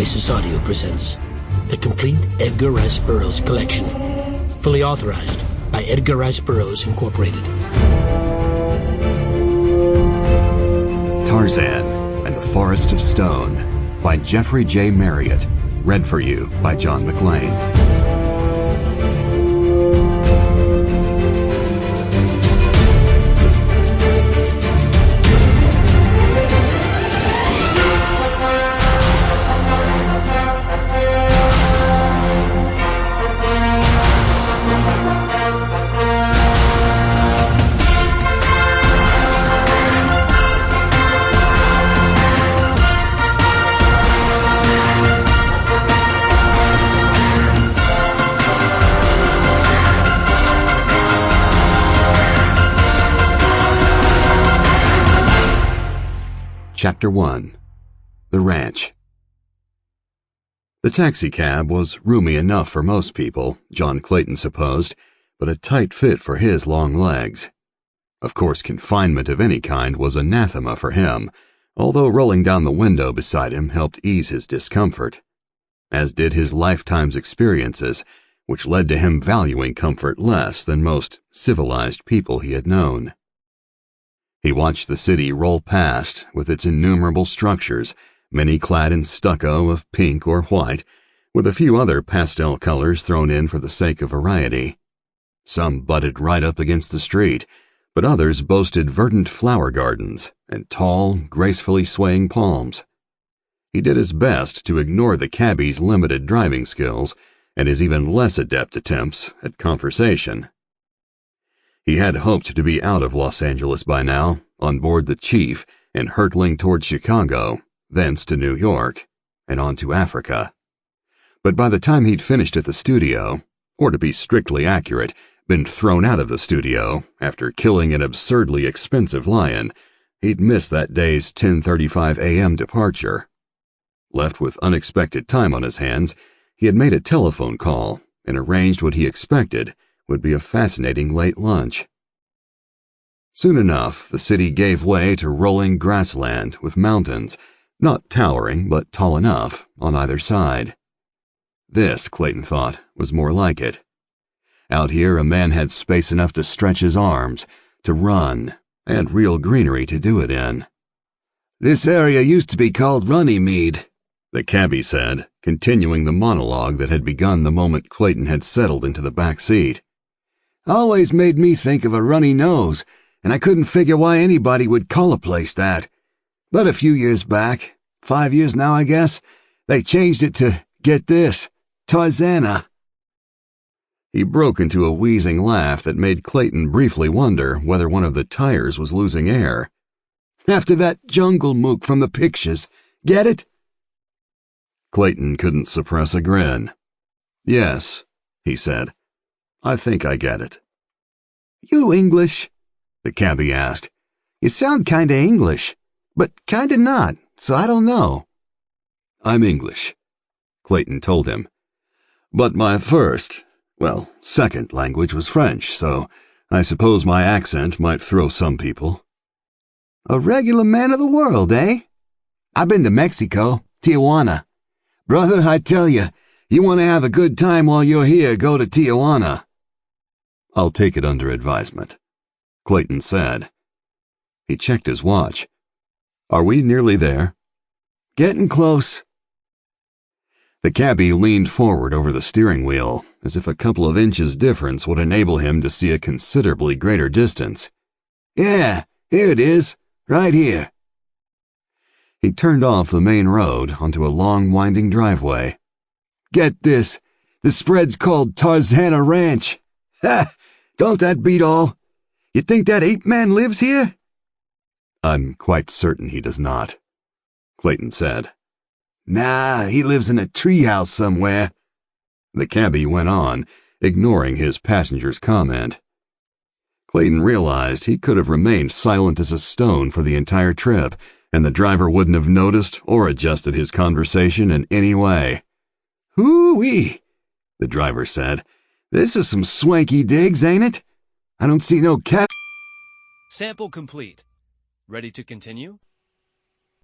Oasis Audio presents the complete Edgar Rice Burroughs collection, fully authorized by Edgar Rice Burroughs Incorporated. Tarzan and the Forest of Stone by Jeffrey J. Mariotte, read for you by John Mclain. Chapter 1. The Ranch. The taxicab was roomy enough for most people, John Clayton supposed, but a tight fit for his long legs. Of course, confinement of any kind was anathema for him, although rolling down the window beside him helped ease his discomfort, as did his lifetime's experiences, which led to him valuing comfort less than most civilized people he had known. He watched the city roll past with its innumerable structures, many clad in stucco of pink or white, with a few other pastel colors thrown in for the sake of variety. Some butted right up against the street, but others boasted verdant flower gardens and tall, gracefully swaying palms. He did his best to ignore the cabbie's limited driving skills and his even less adept attempts at conversation. He had hoped to be out of Los Angeles by now, on board the Chief, and hurtling toward Chicago, thence to New York, and on to Africa. But by the time he'd finished at the studio, or to be strictly accurate, been thrown out of the studio after killing an absurdly expensive lion, he'd missed that day's 10:35 a.m. departure. Left with unexpected time on his hands, he had made a telephone call and arranged what he expected would be a fascinating late lunch. Soon enough, the city gave way to rolling grassland with mountains, not towering but tall enough, on either side. This, Clayton thought, was more like it. Out here, a man had space enough to stretch his arms, to run, and real greenery to do it in. "This area used to be called Runnymede," the cabbie said, continuing the monologue that had begun the moment Clayton had settled into the back seat. "Always made me think of a runny nose, and I couldn't figure why anybody would call a place that. But a few years back, 5 years now I guess, they changed it to, get this, Tarzana." He broke into a wheezing laugh that made Clayton briefly wonder whether one of the tires was losing air. "After that jungle mook from the pictures, get it?" Clayton couldn't suppress a grin. "Yes," he said. "I think I get it." "You English?" the cabbie asked. "You sound kinda English, but kinda not, so I don't know." "I'm English," Clayton told him. "But my second language was French, so I suppose my accent might throw some people." "A regular man of the world, eh? I've been to Mexico, Tijuana. Brother, I tell you want to have a good time while you're here, go to Tijuana." "I'll take it under advisement," Clayton said. He checked his watch. "Are we nearly there?" "Getting close." The cabbie leaned forward over the steering wheel, as if a couple of inches difference would enable him to see a considerably greater distance. "Yeah, here it is, right here." He turned off the main road onto a long winding driveway. "Get this, the spread's called Tarzana Ranch. Ha! Don't that beat all? You think that ape-man lives here?" "I'm quite certain he does not," Clayton said. "Nah, he lives in a treehouse somewhere," the cabbie went on, ignoring his passenger's comment. Clayton realized he could have remained silent as a stone for the entire trip, and the driver wouldn't have noticed or adjusted his conversation in any way. "Hoo-wee," the driver said. "This is some swanky digs, ain't it? I don't see no cat." Sample complete. Ready to continue?